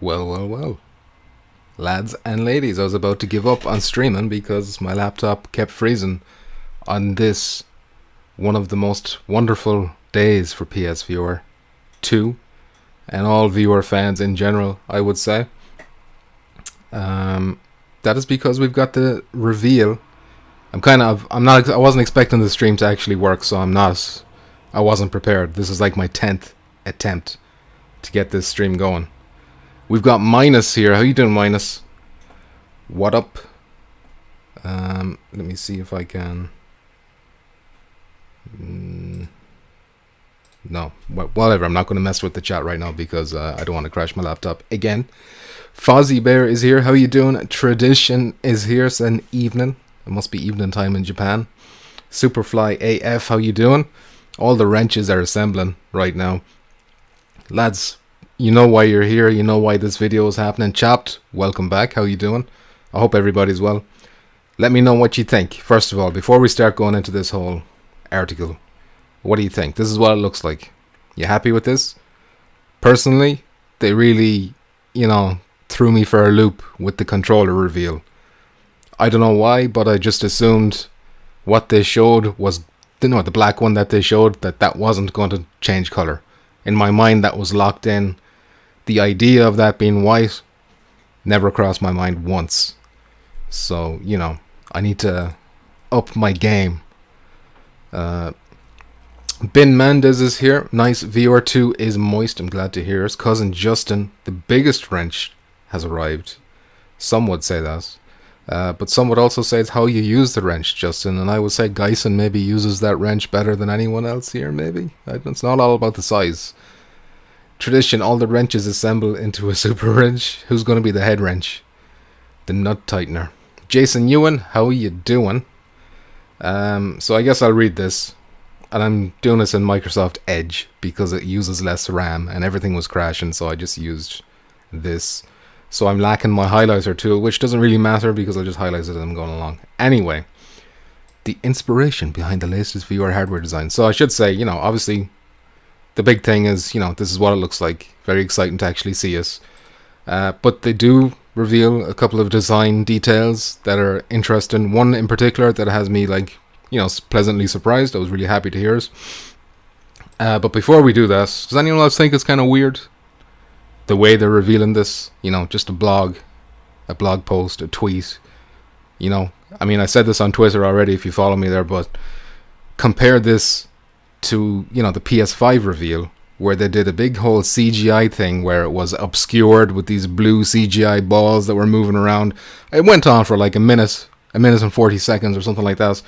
Well, well, well. Lads and ladies, I was about to give up on streaming because my laptop kept freezing on this one of the most wonderful days for PSVR 2 and all viewer fans in general, I would say. That is because we've got the reveal. I wasn't expecting the stream to actually work, so I wasn't prepared. This is like my 10th attempt to get this stream going. We've got Minus here. How you doing, Minus? What up? Let me see if I can... No, whatever. I'm not going to mess with the chat right now because I don't want to crash my laptop again. Fozzie Bear is here. How you doing? Tradition is here. It's an evening. It must be evening time in Japan. Superfly AF, how you doing? All the wrenches are assembling right now. Lads, you know why you're here. You know why this video is happening. Chopped, welcome back. How you doing? I hope everybody's well. Let me know what you think. First of all, before we start going into this whole article, what do you think? This is what it looks like. You happy with this? Personally, they really, threw me for a loop with the controller reveal. I don't know why, but I just assumed what they showed was, the black one that they showed, that wasn't going to change color. In my mind, that was locked in. The idea of that being white never crossed my mind once. So, I need to up my game. Bin Mendez is here. Nice. VR2 is moist. I'm glad to hear his cousin Justin, the biggest wrench, has arrived. Some would say that. But some would also say it's how you use the wrench, Justin. And I would say Geisen maybe uses that wrench better than anyone else here, maybe. It's not all about the size. Tradition, all the wrenches assemble into a super wrench. Who's going to be the head wrench? The nut tightener. Jason Ewan, how you doing? So I guess I'll read this. And I'm doing this in Microsoft Edge because it uses less RAM and everything was crashing, so I just used this. So I'm lacking my highlighter tool, which doesn't really matter because I'll just highlight it as I'm going along. Anyway, the inspiration behind the latest VR hardware design. So I should say, obviously, the big thing is, this is what it looks like. Very exciting to actually see us. But they do reveal a couple of design details that are interesting. One in particular that has me, pleasantly surprised. I was really happy to hear it. But before we do that, does anyone else think it's kind of weird? The way they're revealing this, just a blog post, a tweet, I said this on Twitter already if you follow me there, but compare this to, the PS5 reveal where they did a big whole CGI thing where it was obscured with these blue CGI balls that were moving around. It went on for like a minute and 40 seconds or something like that.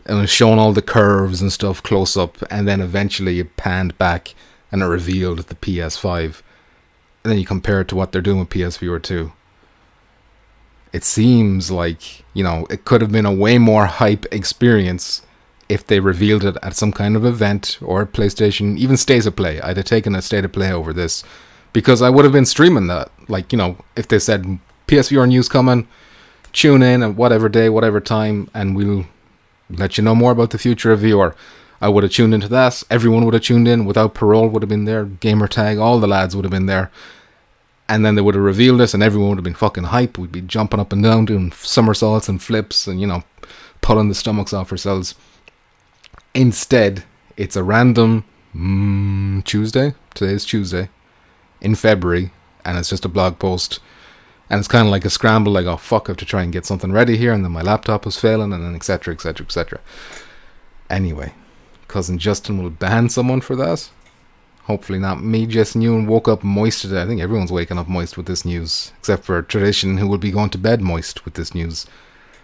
And it was showing all the curves and stuff close up, and then eventually it panned back and it revealed the PS5. And then you compare it to what they're doing with PSVR 2. It seems like, it could have been a way more hype experience if they revealed it at some kind of event or PlayStation, even State of Play. I'd have taken a State of Play over this because I would have been streaming that. If they said PSVR news coming, tune in at whatever day, whatever time, and we'll let you know more about the future of VR. I would have tuned into that. Everyone would have tuned in. Without Parole would have been there. Gamertag, all the lads would have been there. And then they would have revealed this and everyone would have been fucking hype. We'd be jumping up and down, doing somersaults and flips and, pulling the stomachs off ourselves. Instead, it's a random Tuesday. Today's Tuesday. In February. And it's just a blog post. And it's kind of like a scramble, like, oh fuck, I have to try and get something ready here, and then my laptop was failing, and then etc, etc, etc. Anyway, cousin Justin will ban someone for that. Hopefully not me. Jason Ewan woke up moist today. I think everyone's waking up moist with this news, except for Tradition, who will be going to bed moist with this news.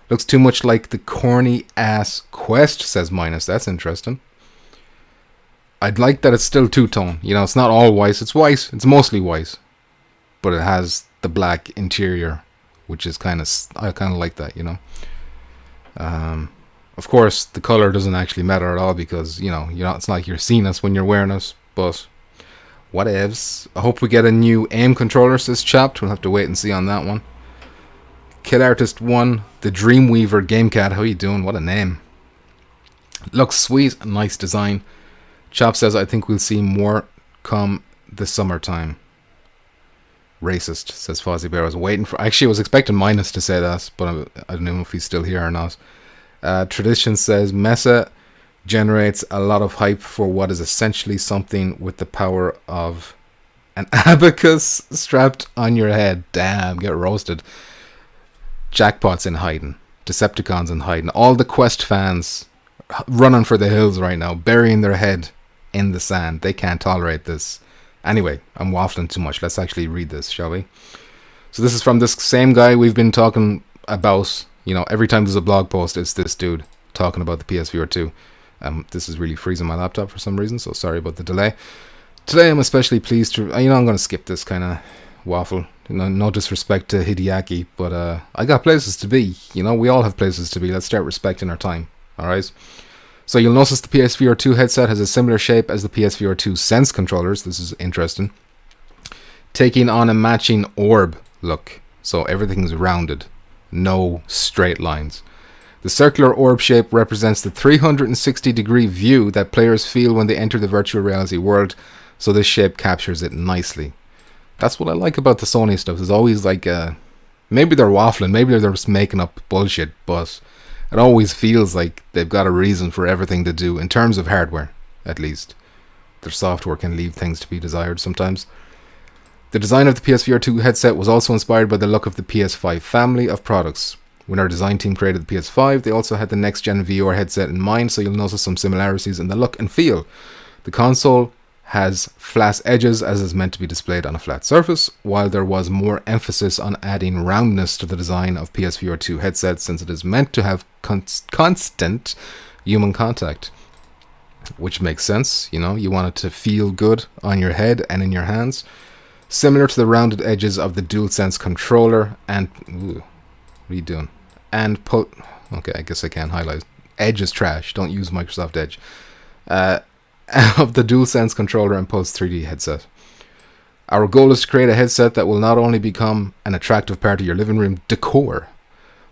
Looks too much like the corny ass Quest, says Minus. That's interesting. I'd like that it's still two-tone. It's not all white. It's white. It's mostly white. But it has the black interior, which is I kind of like that, Of course, the color doesn't actually matter at all because, it's not like you're seeing us when you're wearing it, but whatevs. I hope we get a new aim controller, says Chopped. We'll have to wait and see on that one. Kill Artist 1, the Dreamweaver Gamecat. How you doing? What a name. Looks sweet, nice design. Chop says, I think we'll see more come the summertime. Racist, says Fozzie Bear. I was waiting for... Actually, I was expecting Minus to say that, but I don't know if he's still here or not. Tradition says, Mesa generates a lot of hype for what is essentially something with the power of an abacus strapped on your head. Damn, get roasted. Jackpot's in hiding. Decepticons in hiding. All the Quest fans running for the hills right now, burying their head in the sand. They can't tolerate this. Anyway, I'm waffling too much. Let's actually read this, shall we? So this is from this same guy we've been talking about. You know, every time there's a blog post, it's this dude talking about the PSVR 2. This is really freezing my laptop for some reason, so sorry about the delay. Today I'm especially pleased to... I'm going to skip this kind of waffle. No disrespect to Hideaki, but I got places to be. We all have places to be. Let's start respecting our time. Alright? So you'll notice the PSVR 2 headset has a similar shape as the PSVR 2 Sense controllers. This is interesting. Taking on a matching orb look. So everything's rounded. No straight lines. The circular orb shape represents the 360-degree view that players feel when they enter the virtual reality world, so this shape captures it nicely. That's what I like about the Sony stuff. There's always like maybe they're waffling, maybe they're just making up bullshit, but it always feels like they've got a reason for everything to do, in terms of hardware, at least. Their software can leave things to be desired sometimes. The design of the PSVR 2 headset was also inspired by the look of the PS5 family of products. When our design team created the PS5, they also had the next-gen VR headset in mind, so you'll notice some similarities in the look and feel. The console has flat edges, as is meant to be displayed on a flat surface, while there was more emphasis on adding roundness to the design of PSVR 2 headsets, since it is meant to have constant human contact. Which makes sense, you want it to feel good on your head and in your hands. Similar to the rounded edges of the DualSense controller and... Ooh, what are you doing? Okay, I guess I can't highlight. Edge is trash. Don't use Microsoft Edge. Of the DualSense controller and Pulse 3D headset. Our goal is to create a headset that will not only become an attractive part of your living room decor,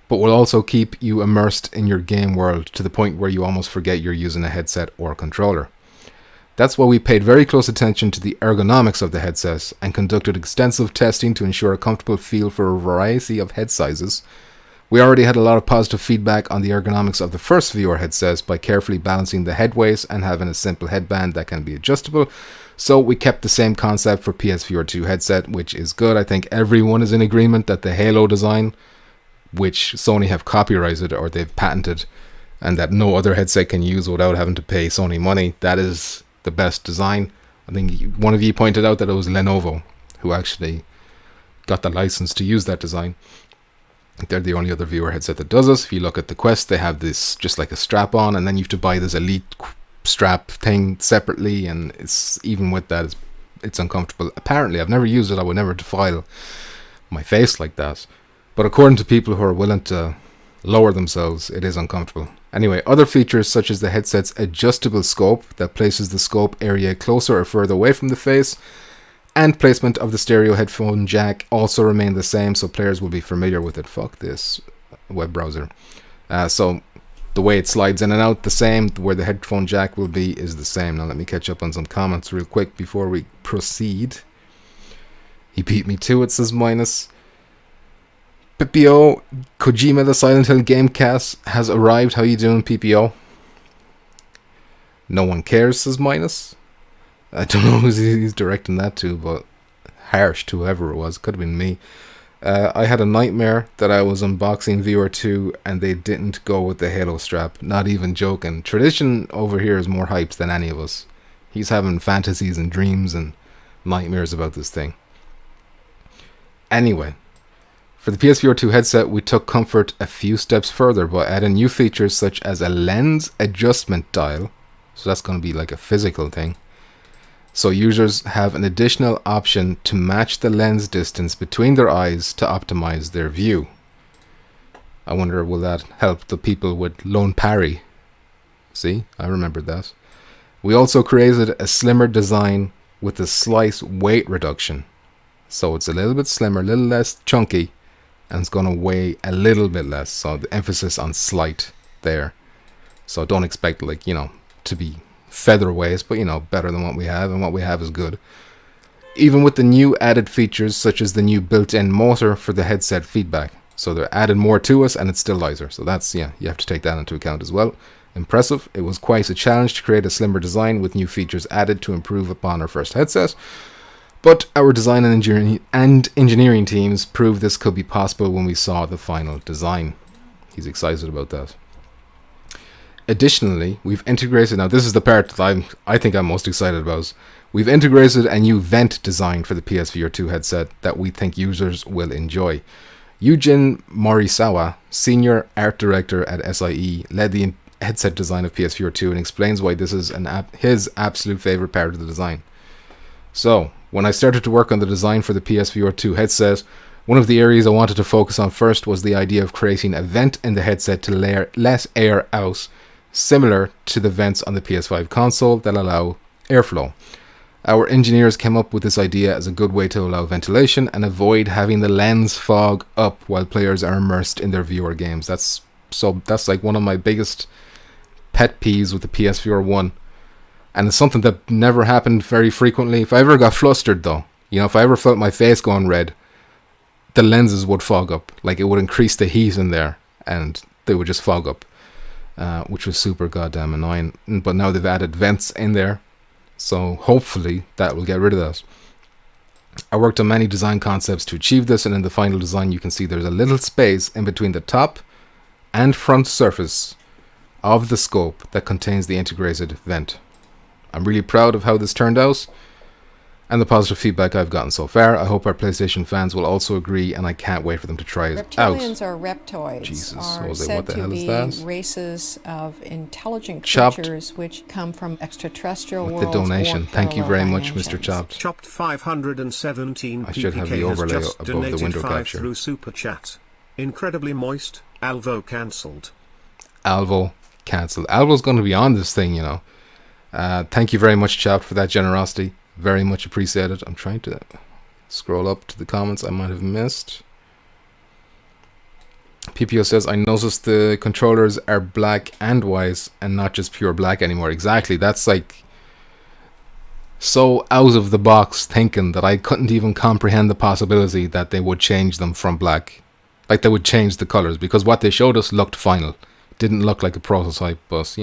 but will also keep you immersed in your game world to the point where you almost forget you're using a headset or controller. That's why we paid very close attention to the ergonomics of the headsets and conducted extensive testing to ensure a comfortable feel for a variety of head sizes. We already had a lot of positive feedback on the ergonomics of the first VR headsets by carefully balancing the head weight and having a simple headband that can be adjustable. So we kept the same concept for PSVR 2 headset, which is good. I think everyone is in agreement that the Halo design, which Sony have copyrighted or they've patented, and that no other headset can use without having to pay Sony money, that is the best design. I think one of you pointed out that it was Lenovo who actually got the license to use that design. They're the only other VR headset that does this. If you look at the Quest, they have this just like a strap on, and then you have to buy this Elite strap thing separately, and it's even with that, it's uncomfortable. Apparently, I've never used it. I would never defile my face like that. But according to people who are willing to lower themselves, it is uncomfortable. Anyway, other features such as the headset's adjustable scope that places the scope area closer or further away from the face, and placement of the stereo headphone jack also remain the same, so players will be familiar with it. Fuck this web browser. So the way it slides in and out, the same. Where the headphone jack will be is the same. Now let me catch up on some comments real quick before we proceed. He beat me to it, says Minus. PPO, Kojima the Silent Hill Gamecast has arrived. How you doing, PPO? No one cares, says Minus. I don't know who he's directing that to, but harsh to whoever it was. Could have been me. I had a nightmare that I was unboxing VR 2 and they didn't go with the Halo strap. Not even joking. Tradition over here is more hyped than any of us. He's having fantasies and dreams and nightmares about this thing. Anyway, for the PSVR 2 headset, we took comfort a few steps further by adding new features such as a lens adjustment dial. So that's going to be like a physical thing. So users have an additional option to match the lens distance between their eyes to optimize their view. I wonder, will that help the people with lone parry? See, I remembered that. We also created a slimmer design with a slight weight reduction. So it's a little bit slimmer, a little less chunky, and it's going to weigh a little bit less. So the emphasis on slight there. So don't expect, like, to be featherweight, but better than what we have, and what we have is good. even with the new added features such as the new built-in motor for the headset feedback. So they're adding more to us and it's still lighter. So that's, yeah, you have to take that into account as well. Impressive. It was quite a challenge to create a slimmer design with new features added to improve upon our first headset. But our design and engineering teams proved this could be possible when we saw the final design. He's excited about that. Additionally, we've integrated, now this is the part that I think I'm most excited about. We've integrated a new vent design for the PSVR 2 headset that we think users will enjoy. Yujin Morisawa, Senior Art Director at SIE, led the headset design of PSVR 2 and explains why this is his absolute favorite part of the design. So, when I started to work on the design for the PSVR 2 headset, one of the areas I wanted to focus on first was the idea of creating a vent in the headset to let air out, similar to the vents on the PS5 console that allow airflow. Our engineers came up with this idea as a good way to allow ventilation and avoid having the lens fog up while players are immersed in their VR games. That's like one of my biggest pet peeves with the PSVR 1. And it's something that never happened very frequently. If I ever got flustered though, if I ever felt my face going red, the lenses would fog up. Like it would increase the heat in there and they would just fog up, which was super goddamn annoying. But now they've added vents in there, so hopefully that will get rid of that. I worked on many design concepts to achieve this, and in the final design you can see there's a little space in between the top and front surface of the scope that contains the integrated vent. I'm really proud of how this turned out and the positive feedback I've gotten so far. I hope our PlayStation fans will also agree, and I can't wait for them to try it out. Reptilians or reptoids are said to be races of intelligent creatures which come from extraterrestrial worlds. The donation. Thank you very much, Mr. Chopped. Chopped 517 I should have the overlay above the window capture. Through Super Chat. Incredibly moist. Alvo cancelled. Alvo cancelled. Alvo's going to be on this thing, Thank you very much, Chopped, for that generosity. Very much appreciated. I'm trying to scroll up to the comments I might have missed. PPO says, I noticed the controllers are black and white and not just pure black anymore. Exactly. That's like so out of the box thinking that I couldn't even comprehend the possibility that they would change them from black. Like they would change the colors, because what they showed us looked final. Didn't look like a prototype, but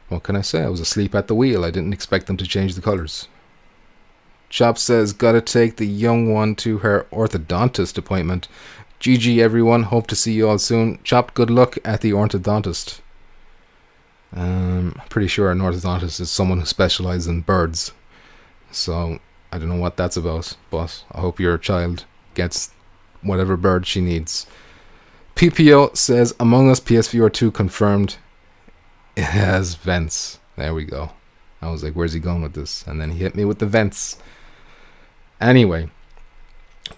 what can I say? I was asleep at the wheel. I didn't expect them to change the colors. Chop says, gotta take the young one to her orthodontist appointment. GG everyone, hope to see you all soon. Chop, good luck at the orthodontist. I'm pretty sure an orthodontist is someone who specializes in birds. So, I don't know what that's about, but I hope your child gets whatever bird she needs. PPO says, Among Us PSVR 2 confirmed. It has vents. There we go. I was like, where's he going with this? And then he hit me with the vents. Anyway,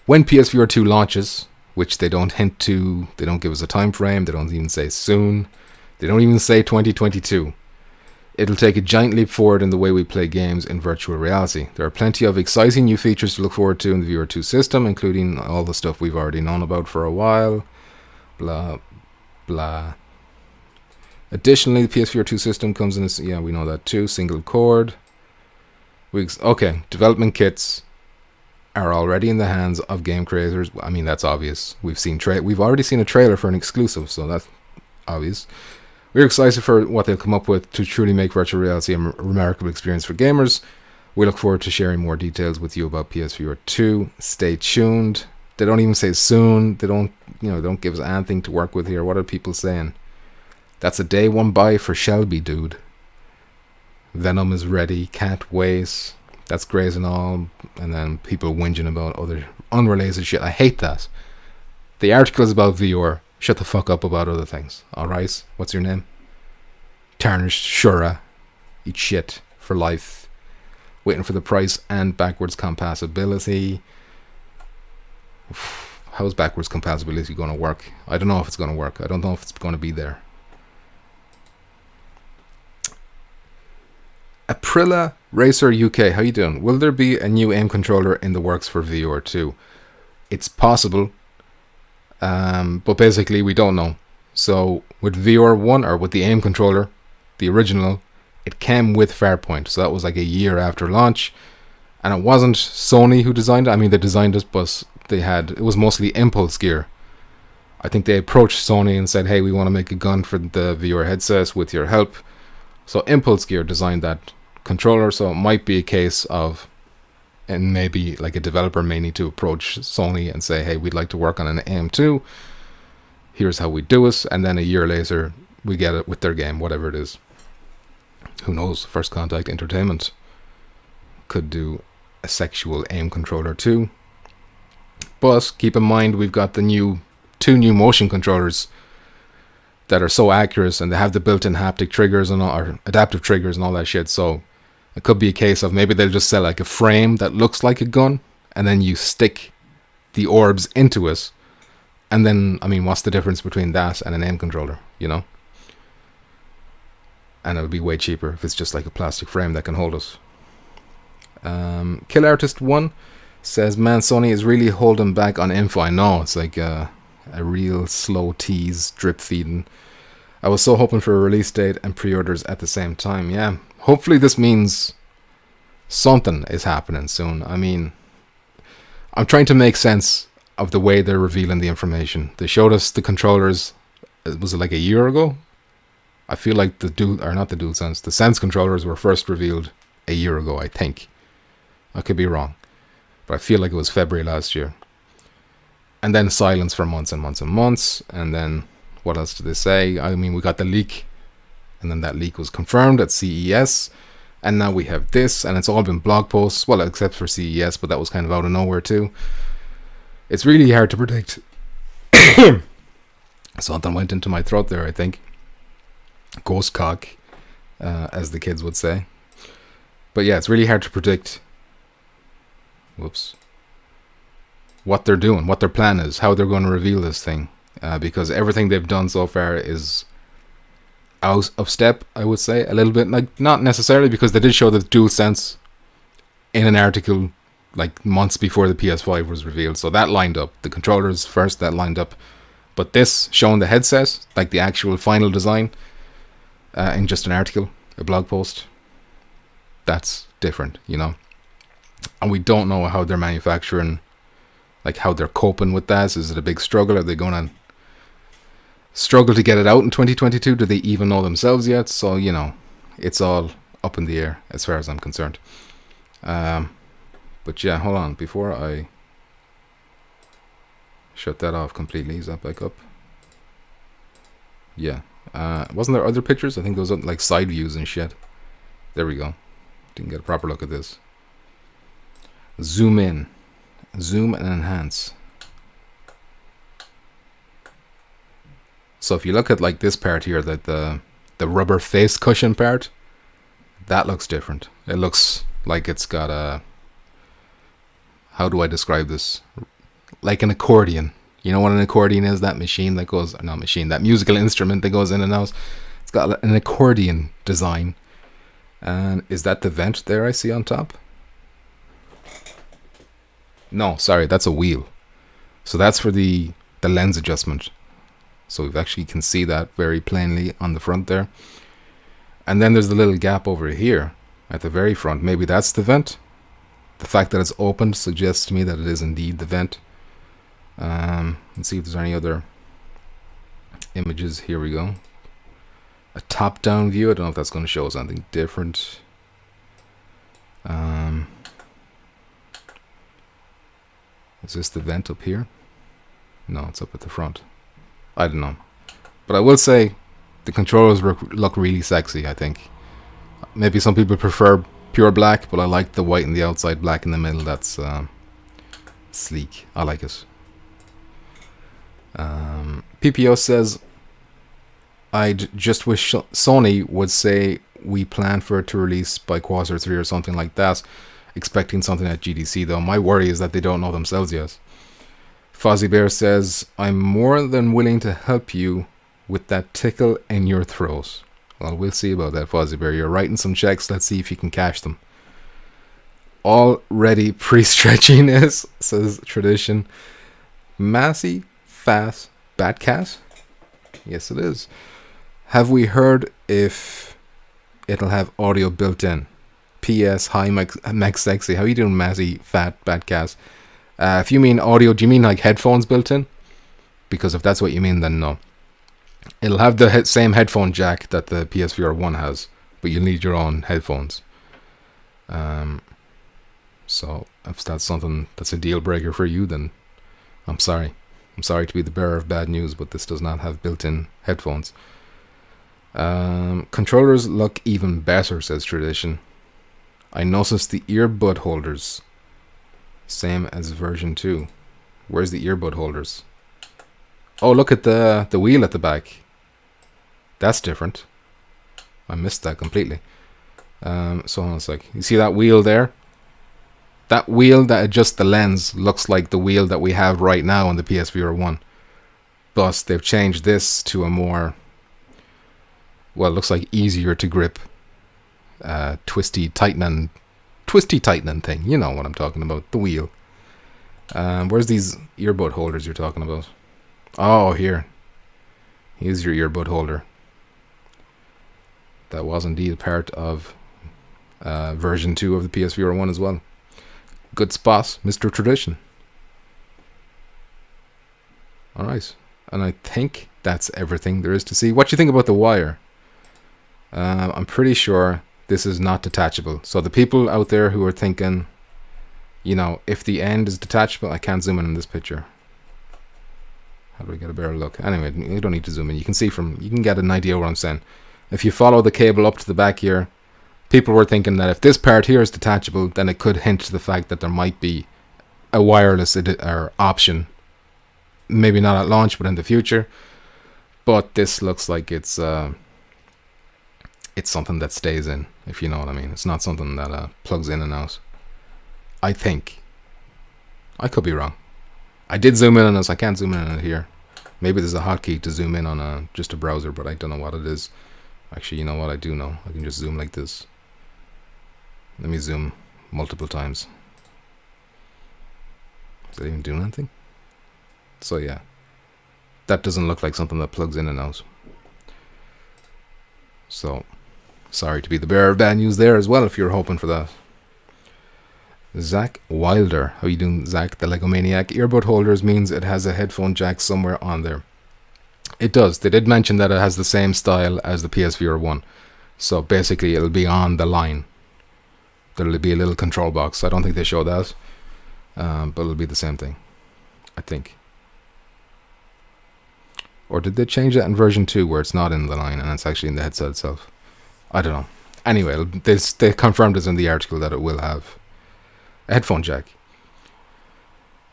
when PSVR 2 launches, which they don't hint to, they don't give us a time frame, they don't even say soon, they don't even say 2022, it'll take a giant leap forward in the way we play games in virtual reality. There are plenty of exciting new features to look forward to in the VR 2 system, including all the stuff we've already known about for a while. Blah, blah. Additionally, the PSVR 2 system comes in a, we know that too, single cord. Okay, development kits are already in the hands of game creators. I mean, that's obvious. We've already seen a trailer for an exclusive, so that's obvious. We're excited for what they'll come up with to truly make virtual reality a remarkable experience for gamers. We look forward to sharing more details with you about PSVR 2. Stay tuned. They don't even say soon. They don't give us anything to work with here. What are people saying? That's a day one buy for Shelby, dude. Venom is ready. Can't wait. That's great and all. And then people whinging about other unrelated shit. I hate that. The article is about VR. Shut the fuck up about other things. Alright? What's your name? Tarnished Shura. Eat shit for life. Waiting for the price and backwards compatibility. How's backwards compatibility going to work? I don't know if it's going to work. I don't know if it's going to be there. Aprilla Racer UK, how you doing? Will there be a new aim controller in the works for VR 2? It's possible, but basically we don't know. So with VR 1, or with the aim controller, the original, it came with Farpoint, so that was like a year after launch, And it wasn't Sony who designed it. I mean, they designed it, but it was mostly Impulse Gear. I think they approached Sony and said, hey, we want to make a gun for the VR headset with your help. So Impulse Gear designed that controller, so it might be a case of, and maybe like a developer may need to approach Sony and say, hey, we'd like to work on an AM2. Here's how we do it. And then a year later, we get it with their game, whatever it is. Who knows? First Contact Entertainment could do a sexual aim controller too. But keep in mind, we've got the two new motion controllers that are so accurate, and they have the built-in haptic triggers and or adaptive triggers and all that shit. So it could be a case of maybe they'll just sell like a frame that looks like a gun, and then you stick the orbs into it. And then, I mean, what's the difference between that and an aim controller, you know? And it would be way cheaper if it's just like a plastic frame that can hold it. Kill Artist 1 says, man, Sony is really holding back on info. I know, it's like a real slow tease, drip feeding. I was so hoping for a release date and pre-orders at the same time. Yeah, hopefully this means something is happening soon. I mean, I'm trying to make sense of the way they're revealing the information. They showed us the controllers, was it like a year ago? I feel like the Sense controllers were first revealed a year ago, I think. I could be wrong, but I feel like it was February last year. And then silence for months and months and months. And then what else did they say? I mean, we got the leak, and then that leak was confirmed at CES. And now we have this, and it's all been blog posts. Well, except for CES, but that was kind of out of nowhere too. It's really hard to predict. Something went into my throat there, I think. Ghost cock, as the kids would say. But yeah, it's really hard to predict. Whoops. What they're doing, what their plan is, how they're going to reveal this thing. Because everything they've done so far is out of step, I would say, a little bit. Like, not necessarily, because they did show the DualSense in an article like months before the PS5 was revealed. So that lined up. The controllers first, that lined up. But this, showing the headset, like the actual final design, in just an article, a blog post, that's different, you know. And we don't know how they're manufacturing, like how they're coping with that. Is it a big struggle? Are they going to struggle to get it out in 2022? Do they even know themselves yet? So, you know, it's all up in the air as far as I'm concerned. But yeah, hold on. Before I shut that off completely, is that back up? Yeah. Wasn't there other pictures? I think those are like side views and shit. There we go. Didn't get a proper look at this. Zoom in. Zoom and enhance. So if you look at like this part here, that the rubber face cushion part, that looks different. It looks like it's got a, how do I describe this? Like an accordion. You know what an accordion is? That machine that goes, not machine, that musical instrument that goes in and out. It's got an accordion design. And is that the vent there I see on top? No, sorry, that's a wheel. So that's for the lens adjustment. So we actually can see that very plainly on the front there. And then there's the little gap over here at the very front. Maybe that's the vent. The fact that it's opened suggests to me that it is indeed the vent. Let's see if there's any other images. Here we go. A top-down view. I don't know if that's going to show something different. Is this the vent up here? No, it's up at the front. I don't know. But I will say the controllers look really sexy, I think. Maybe some people prefer pure black, but I like the white and the outside, black in the middle. That's sleek. I like it. PPO says, I'd just wish Sony would say we plan for it to release by quarter 3 or something like that. Expecting something at GDC though. My worry is that they don't know themselves yet. Fozzie Bear says, I'm more than willing to help you with that tickle in your throat. Well, we'll see about that, Fozzie Bear. You're writing some checks. Let's see if you can cash them. Already pre-stretchiness, says Tradition. Massey Fast Batcat? Yes, it is. Have we heard if it'll have audio built in? PS Hi Max Sexy. How you doing, Matty Fat Batcast? If you mean audio, do you mean like headphones built in? Because if that's what you mean, then no. It'll have the same headphone jack that the PSVR 1 has, but you'll need your own headphones. So if that's something that's a deal breaker for you, then I'm sorry. I'm sorry to be the bearer of bad news, but this does not have built-in headphones. Controllers look even better, says Tradition. I noticed the earbud holders. Same as version 2. Where's the earbud holders? Oh, look at the wheel at the back. That's different. I missed that completely. So hold on a sec. You see that wheel there? That wheel that adjusts the lens looks like the wheel that we have right now on the PSVR 1. But they've changed this to a more, well, it looks like easier to grip, twisty tightening thing. You know what I'm talking about, the wheel. Where's these earbud holders you're talking about? Oh, here. Here's your earbud holder. That was indeed a part of version 2 of the PSVR 1 as well. Good spot, Mr. Tradition. Alright. And I think that's everything there is to see. What do you think about the wire? I'm pretty sure this is not detachable. So the people out there who are thinking, you know, if the end is detachable, I can't zoom in this picture. How do we get a better look? Anyway, you don't need to zoom in. You can see you can get an idea what I'm saying. If you follow the cable up to the back here, people were thinking that if this part here is detachable, then it could hint to the fact that there might be a wireless option. Maybe not at launch, but in the future. But this looks like it's something that stays in, if you know what I mean. It's not something that plugs in and out. I think. I could be wrong. I did zoom in on this. I can't zoom in on it here. Maybe there's a hotkey to zoom in on just a browser, but I don't know what it is. Actually, you know what? I do know. I can just zoom like this. Let me zoom multiple times. Is that even doing anything? So yeah. That doesn't look like something that plugs in and out. So, sorry to be the bearer of bad news there as well if you're hoping for that. Zach Wilder. How you doing, Zach the Lego Maniac? Earbud holders means it has a headphone jack somewhere on there. It does. They did mention that it has the same style as the PSVR 1. So basically it'll be on the line. There'll be a little control box. I don't think they show that. But it'll be the same thing. I think. Or did they change that in version 2 where it's not in the line and it's actually in the headset itself? I don't know. Anyway, they confirmed this in the article that it will have a headphone jack.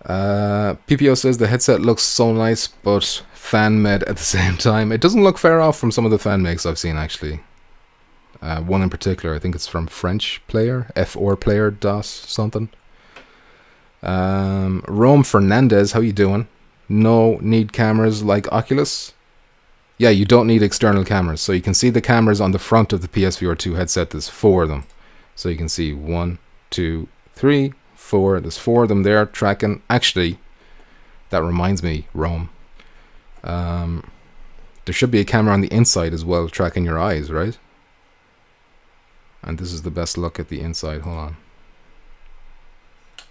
PPO says the headset looks so nice, but fan-made at the same time. It doesn't look far off from some of the fan makes I've seen, actually. One in particular, I think it's from French player, F4 player, DOS something. Rome Fernandez, how you doing? No need cameras like Oculus? Yeah, you don't need external cameras. So you can see the cameras on the front of the PSVR 2 headset. There's 4 of them. So you can see 1, 2, 3, 4. There's 4 of them there tracking. Actually, that reminds me, Rome. There should be a camera on the inside as well tracking your eyes, right? And this is the best look at the inside. Hold on.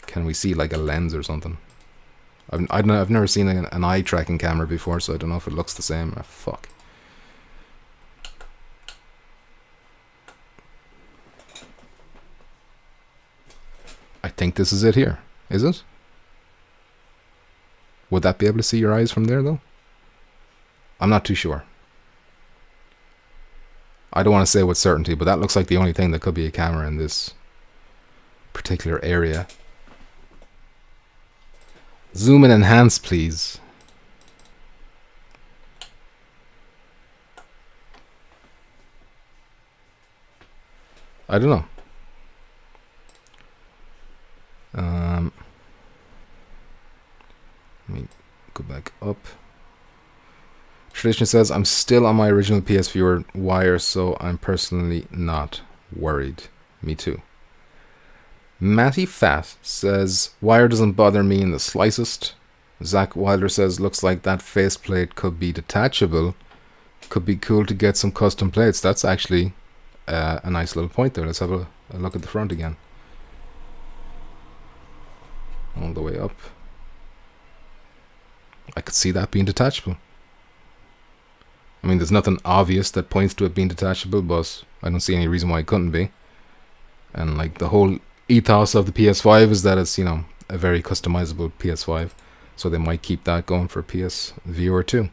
Can we see like a lens or something? I've never seen an eye tracking camera before, so I don't know if it looks the same. Oh, fuck. I think this is it here. Is it? Would that be able to see your eyes from there, though? I'm not too sure. I don't want to say with certainty, but that looks like the only thing that could be a camera in this particular area. Zoom and enhance, please. I don't know. Let me go back up. Tradition says, I'm still on my original PSVR wire, so I'm personally not worried. Me too. Matty Fat says, wire doesn't bother me in the slightest. Zach Wilder says, looks like that faceplate could be detachable. Could be cool to get some custom plates. That's actually a nice little point there. Let's have a a look at the front again. All the way up. I could see that being detachable. I mean, there's nothing obvious that points to it being detachable, but I don't see any reason why it couldn't be. And like the whole ethos of the PS5 is that it's, you know, a very customizable PS5. So they might keep that going for PSVR 2.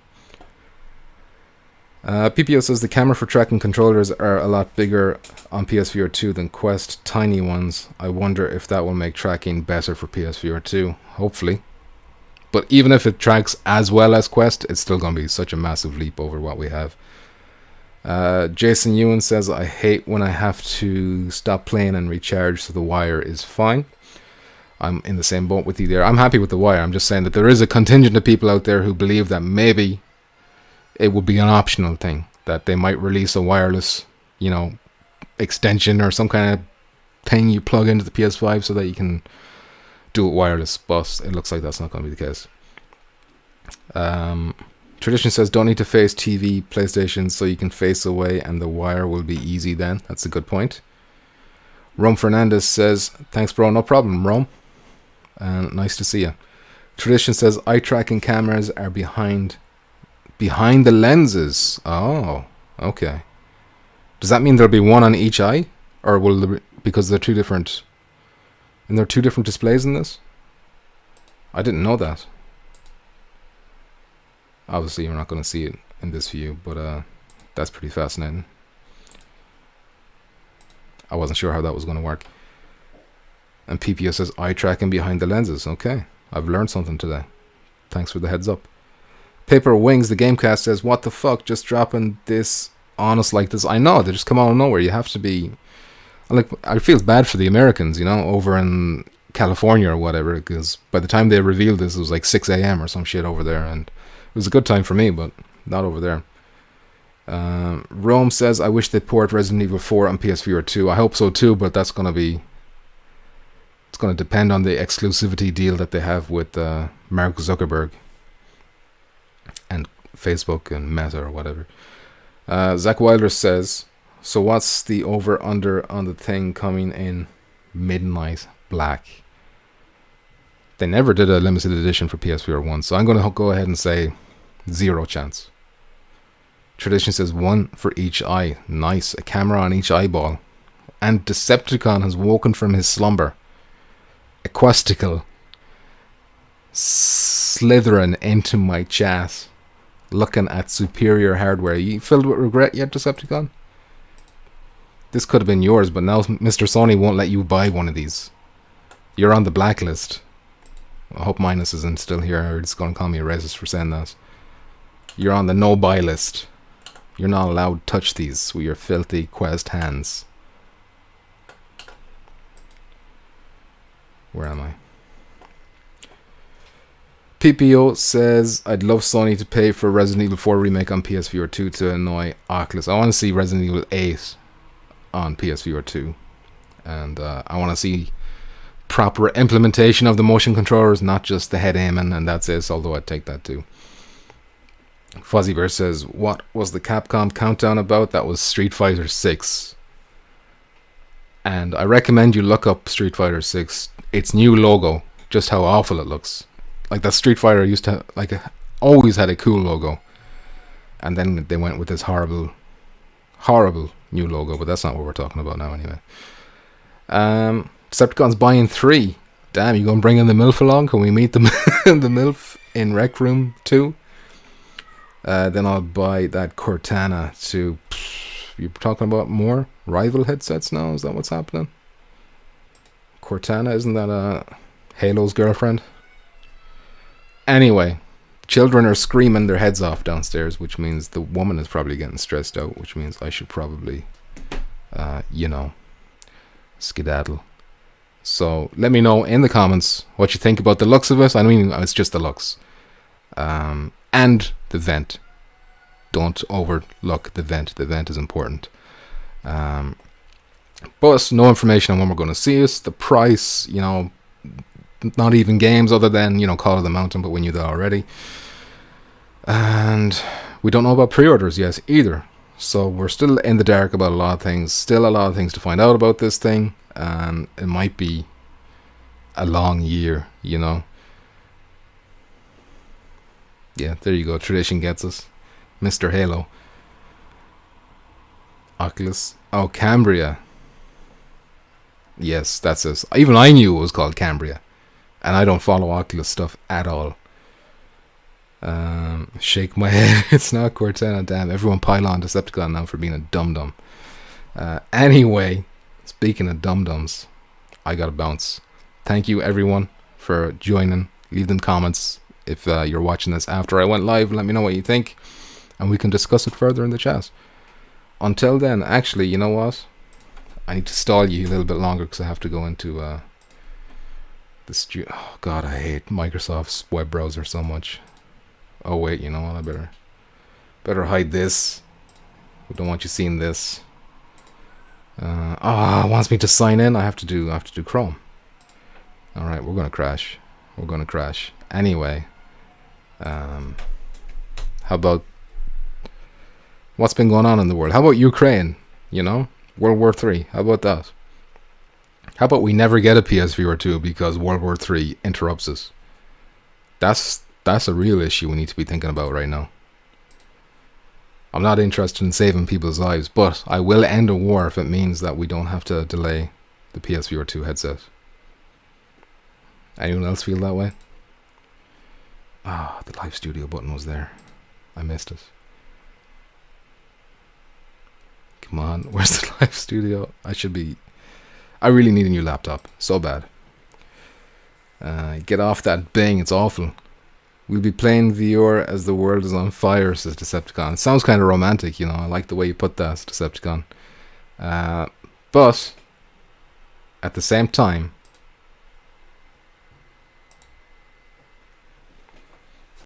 PPO says the camera for tracking controllers are a lot bigger on PSVR 2 than Quest tiny ones. I wonder if that will make tracking better for PSVR 2. Hopefully. But even if it tracks as well as Quest, it's still going to be such a massive leap over what we have. Jason Ewan says, I hate when I have to stop playing and recharge, so the wire is fine. I'm in the same boat with you there. I'm happy with the wire. I'm just saying that there is a contingent of people out there who believe that maybe it would be an optional thing, that they might release a wireless, you know, extension or some kind of thing you plug into the PS5 so that you can do it wireless, but it looks like that's not going to be the case. Tradition says don't need to face TV, PlayStation, so you can face away and the wire will be easy then. That's a good point. Rome Fernandez says, thanks bro, no problem Rome, and nice to see you. Tradition says eye tracking cameras are behind the lenses. Oh, okay. Does that mean there'll be one on each eye, or will there be, because they're two different? And there are two different displays in this? I didn't know that. Obviously, you're not going to see it in this view, but that's pretty fascinating. I wasn't sure how that was going to work. And PPO says eye tracking behind the lenses. Okay, I've learned something today. Thanks for the heads up. Paper Wings, the Gamecast says, what the fuck, just dropping this on us like this? I know, they just come out of nowhere. You have to be... Like, I feel bad for the Americans, you know, over in California or whatever, because by the time they revealed this, it was like 6 a.m. or some shit over there, and it was a good time for me, but not over there. Rome says, I wish they'd port Resident Evil 4 on PSVR 2. I hope so too, but that's going to be... It's going to depend on the exclusivity deal that they have with Mark Zuckerberg and Facebook and Meta or whatever. Zach Wilder says, so what's the over-under on the thing coming in midnight black? They never did a limited edition for PSVR 1, so I'm going to go ahead and say 0 chance. Tradition says 1 for each eye. Nice. A camera on each eyeball. And Decepticon has woken from his slumber. Equestical. Slithering into my chat. Looking at superior hardware. You filled with regret yet, Decepticon? This could have been yours, but now Mr. Sony won't let you buy one of these. You're on the blacklist. I hope Minus isn't still here, or it's going to call me a racist for saying that. You're on the no-buy list. You're not allowed to touch these with your filthy Quest hands. Where am I? PPO says, I'd love Sony to pay for Resident Evil 4 remake on PSVR 2 to annoy Oculus. I want to see Resident Evil 8 on PSVR 2. And I want to see proper implementation of the motion controllers, not just the head aiming, and that's it, although I'd take that too. Fuzzy Bear says, what was the Capcom countdown about? That was Street Fighter 6. And I recommend you look up Street Fighter 6. Its new logo, just how awful it looks. Like that Street Fighter used to, like, always had a cool logo. And then they went with this horrible new logo, but that's not what we're talking about now anyway. Decepticon's buying 3. Damn, you gonna bring in the MILF along? Can we meet them the MILF in Rec Room 2? Then I'll buy that Cortana to... You're talking about more rival headsets now? Is that what's happening? Cortana, isn't that Halo's girlfriend? Anyway, children are screaming their heads off downstairs, which means the woman is probably getting stressed out, which means I should probably, skedaddle. So let me know in the comments what you think about the looks of it. I mean, it's just the looks. And the vent. Don't overlook the vent. The vent is important. But no information on when we're going to see us. The price, not even games other than, Call of the Mountain, but we knew that already. And we don't know about pre-orders yet either. So we're still in the dark about a lot of things. Still a lot of things to find out about this thing. And it might be a long year, you know. Yeah, there you go. Tradition gets us. Mr. Halo. Oculus. Oh, Cambria. Yes, that's it. Even I knew it was called Cambria. And I don't follow Oculus stuff at all. Shake my head. It's not Cortana. Damn, everyone pile on Decepticon now for being a dum-dum. Anyway, speaking of dum-dums, I gotta bounce. Thank you, everyone, for joining. Leave them comments if you're watching this after I went live. Let me know what you think, and we can discuss it further in the chat. Until then, actually, you know what? I need to stall you a little bit longer because I have to go into the studio. Oh God, I hate Microsoft's web browser so much. Oh wait, you know what? I better hide this. We don't want you seeing this. It wants me to sign in. I have to do Chrome. All right, we're gonna crash. We're gonna crash anyway. How about what's been going on in the world? How about Ukraine? You know, World War III. How about that? How about we never get a PSVR 2 because World War III interrupts us? That's a real issue we need to be thinking about right now. I'm not interested in saving people's lives, but I will end a war if it means that we don't have to delay the PSVR 2 headset. Anyone else feel that way? The live studio button was there. I missed it. Come on, where's the live studio? I really need a new laptop. So bad. Get off that Bing, it's awful. We'll be playing VR as the world is on fire, says Decepticon. It sounds kind of romantic, you know. I like the way you put that, Decepticon. But at the same time,